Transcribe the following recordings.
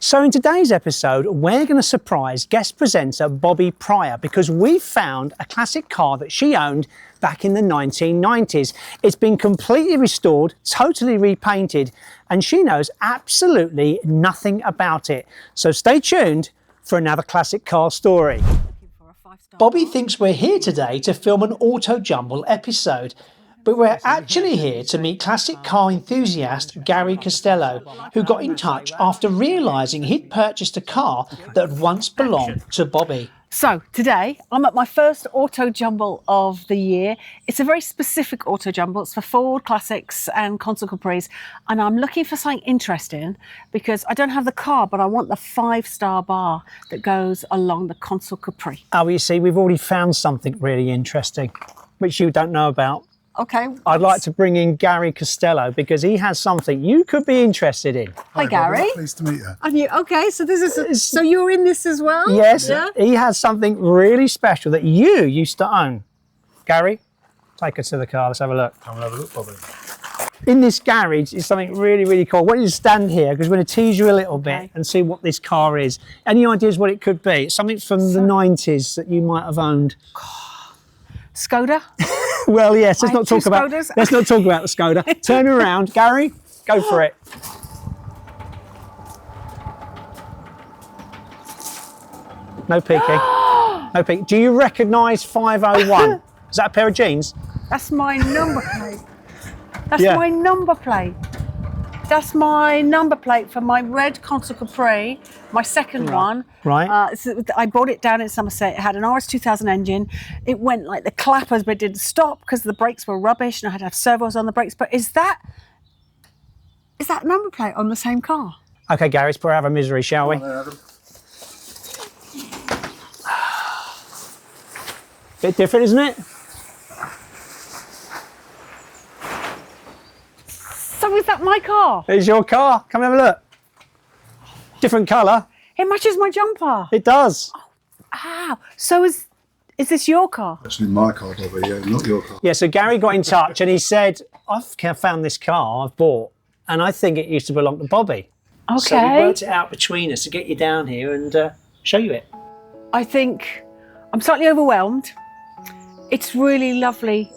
So in today's episode, we're going to surprise guest presenter Bobby Pryor because we found a classic car that she owned back in the 1990s. It's been completely restored, totally repainted, and she knows absolutely nothing about it. So stay tuned for another classic car story. Bobby thinks we're here today to film an auto jumble episode, but we're actually here to meet classic car enthusiast Gary Costello, who got in touch after realising he'd purchased a car that had once belonged to Bobby. So today I'm at my first auto jumble of the year. It's a very specific auto jumble. It's for Ford Classics and Consul Capris, and I'm looking for something interesting because I don't have the car, but I want the 5-star bar that goes along the Consul Capri. Oh, you see, we've already found something really interesting, which you don't know about. Okay. I'd like to bring in Gary Costello because he has something you could be interested in. Hi, Gary. Barbara. Pleased to meet you. And you, okay, so this is so you're in this as well? Yes, Yeah? He has something really special that you used to own. Gary, take us to the car. Let's have a look. Come and have a look, Bobby. In this garage is something really, really cool. I want you to stand here because we're going to tease you a little bit and see what this car is. Any ideas what it could be? It's something from the 90s that you might have owned. Skoda? Well, yes, let's not talk about Skodas. let's not talk about the Skoda. Turn around, Gary, go for it. No peeking. No peeking. Do you recognise 501? Is that a pair of jeans? That's my number plate. That's Yeah. my number plate. That's my number plate for my red Consul Capri, my second one. Right. I bought it down in Somerset. It had an RS 2000 engine. It went like the clappers, but it didn't stop because the brakes were rubbish and I had to have servos on the brakes. But is that number plate on the same car? Okay, Gary, let's pour out of our misery, shall we? Come on, Adam. Bit different, isn't it? So is that my car? It's your car. Come and have a look. Different colour. It matches my jumper. It does. Wow. So is this your car? Actually, my car, Bobby, yeah, not your car. Yeah, so Gary got in touch and he said, I've found this car I've bought and I think it used to belong to Bobby. Okay. So we worked it out between us to get you down here and show you it. I think I'm slightly overwhelmed. It's really lovely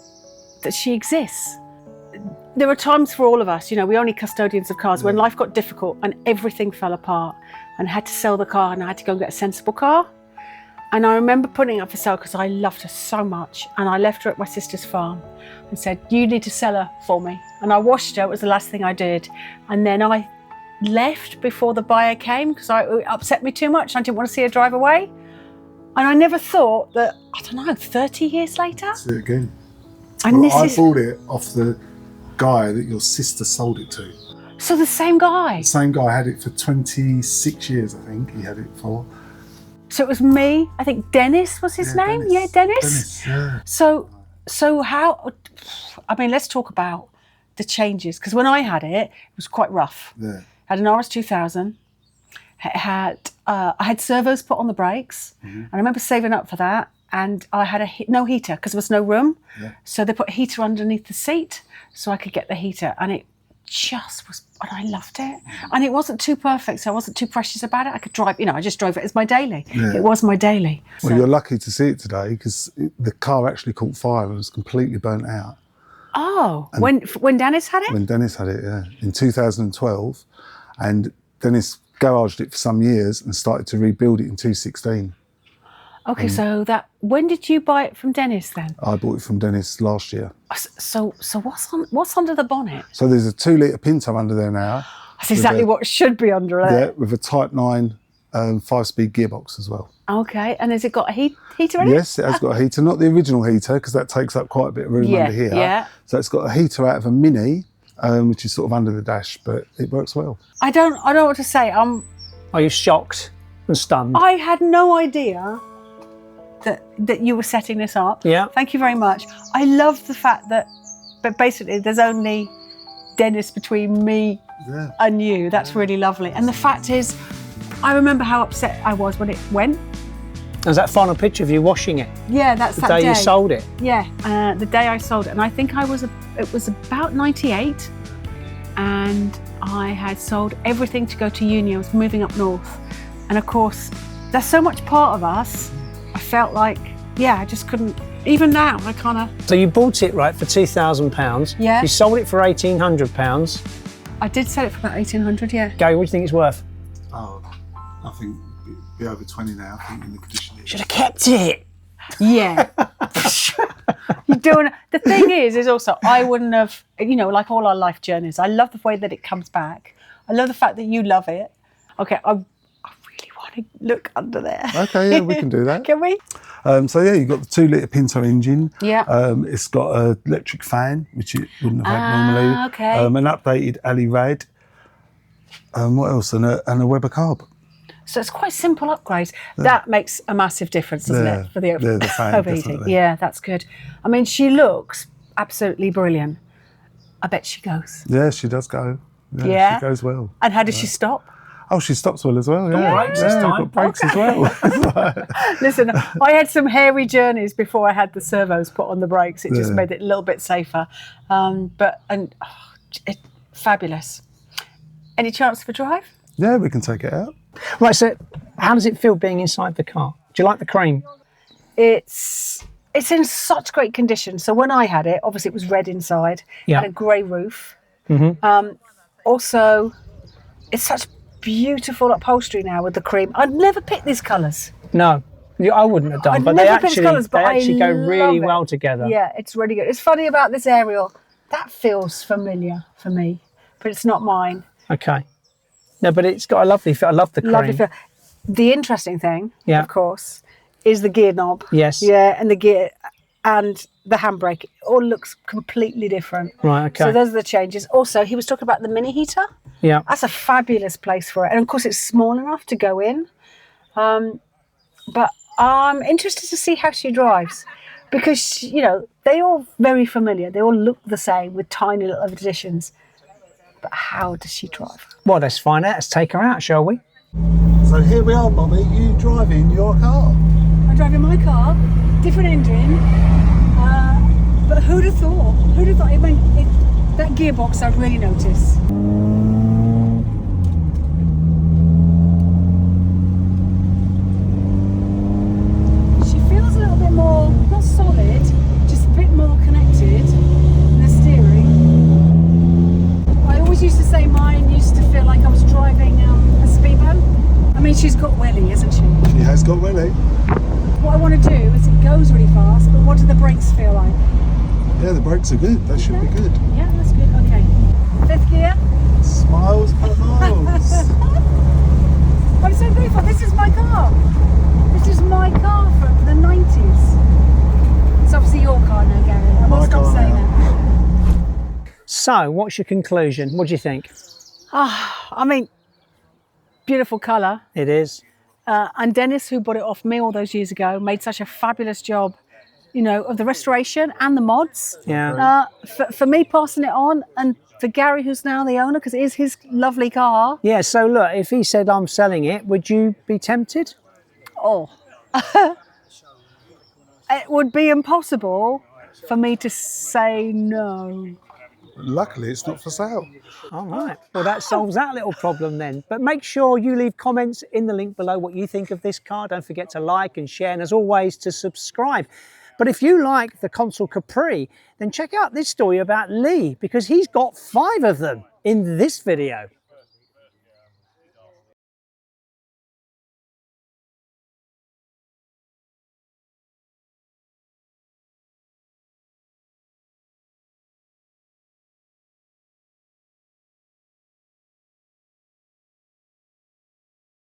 that she exists. There are times for all of us, you know, we're only custodians of cars, when life got difficult and everything fell apart and I had to sell the car and I had to go and get a sensible car. And I remember putting it up for sale because I loved her so much and I left her at my sister's farm and said, you need to sell her for me. And I washed her, it was the last thing I did. And then I left before the buyer came because it upset me too much. I didn't want to see her drive away. And I never thought that, I don't know, 30 years later? See it again. And Well, I this is, bought it off the guy that your sister sold it to. so the same guy. The same guy had it for 26 years, I think he had it for. So it was me, I think Dennis was his name? Dennis. Yeah, Dennis. Dennis, yeah. So how, I mean, let's talk about the changes. Because when I had it, it was quite rough. Yeah. Had an RS 2000. I had servos put on the brakes. And I remember saving up for that. And I had no heater because there was no room. Yeah. So they put a heater underneath the seat so I could get the heater. And it just was, and I loved it. And it wasn't too perfect, so I wasn't too precious about it. I could drive, you know, I just drove it as my daily. Yeah. It was my daily. Well, So- you're lucky to see it today because the car actually caught fire and was completely burnt out. Oh, when Dennis had it? When Dennis had it, yeah, in 2012. And Dennis garaged it for some years and started to rebuild it in 2016. Okay, so when did you buy it from Dennis then? I bought it from Dennis last year. So what's under the bonnet? So there's a 2-litre Pinto under there now. That's exactly what should be under Yeah, it. with a Type 9 5-speed gearbox as well. Okay, and has it got a heater in it? Yes, it has got a heater, not the original heater because that takes up quite a bit of room under here. Yeah. So it's got a heater out of a Mini, which is sort of under the dash, but it works well. I don't know what to say. Are you shocked and stunned? I had no idea that you were setting this up. Yeah. Thank you very much. I love the fact that, but basically there's only Dennis between me Yeah. and you. That's really lovely. And the fact is, I remember how upset I was when it went. There's that final picture of you washing it Yeah, that's the that day day. you sold it. Yeah, the day I sold it. And I think it was about 98. And I had sold everything to go to uni. I was moving up north. And of course, there's so much part of us. I felt like, yeah, I just couldn't, even now, I kind of... So you bought it, right, for £2,000. Yeah. You sold it for £1,800. I did sell it for about 1,800, yeah. Gary, what do you think it's worth? Oh, I think it'd be over 20 now, I think, in the condition. Should have kept it. Yeah. You're doing, the thing is also, I wouldn't have, you know, like all our life journeys, I love the way that it comes back. I love the fact that you love it. Okay, I really want to look under there. Okay, yeah, we can do that. Can we? So yeah, you've got the 2-litre Pinto engine. Yeah. It's got an electric fan, which it wouldn't have had normally. Okay. An updated alley rad. What else? And a Weber carb. So it's quite simple upgrades. That makes a massive difference, doesn't it, for the fan, overheating? definitely. Yeah, that's good. I mean, she looks absolutely brilliant. I bet she goes. Yeah, she does go. Yeah? She goes well. And how does she stop? Oh, she stops well as well, yeah. brakes this time. Got brakes as well. Listen, I had some hairy journeys before I had the servos put on the brakes. It just made it a little bit safer. Fabulous. Any chance for drive? Yeah, we can take it out. Right, so how does it feel being inside the car? Do you like the cream? It's in such great condition. So when I had it, obviously it was red inside, Yeah. had a grey roof. Mm-hmm. Also, it's such beautiful upholstery now with the cream. I'd never pick these colours. No, I wouldn't have done, I'd but they never pick these colours, but I actually go really love it. well together. Yeah, it's really good. It's funny about this aerial. That feels familiar for me, but it's not mine. Okay. No, but it's got a lovely feel. I love the cream. Lovely feel. The interesting thing, Yeah. of course, is the gear knob. Yes. Yeah, and the gear and the handbrake. It all looks completely different. Right, okay. So those are the changes. Also, he was talking about the mini heater. Yeah. That's a fabulous place for it. And of course, it's small enough to go in. But I'm interested to see how she drives because, you know, they all very familiar. They all look the same with tiny little additions. But how does she drive? Well, let's find out. Let's take her out, shall we? So here we are, Mummy, you driving your car. I'm driving my car, different engine. But who'd have thought? Who'd have thought? That gearbox I'd really notice. She feels a little bit more, not solid, just a bit more connected in the steering. I always used to say mine used to feel like I was driving a speedboat. I mean, she's got welly, hasn't she? She has got welly. What I want to do is it goes really fast, but what do the brakes feel like? Yeah, the brakes are good. They should be good. Yeah, that's good. Okay. 5th gear. Smiles per miles. I'm so grateful. This is my car. This is my car from the 90s. It's obviously your car now, Gary. I My must stop car saying now. that. So, what's your conclusion? What do you think? I mean, beautiful colour. It is. And Dennis, who bought it off me all those years ago, made such a fabulous job, you know, of the restoration and the mods. Yeah. For me passing it on, and for Gary, who's now the owner, because it is his lovely car. Yeah, so look, if he said I'm selling it, would you be tempted? Oh, it would be impossible for me to say no. Luckily, it's not for sale. All right. Well, that solves that little problem then. But make sure you leave comments in the link below what you think of this car. Don't forget to like and share, and as always, to subscribe. But if you like the Consul Capri, then check out this story about Lee, because he's got 5 of them in this video.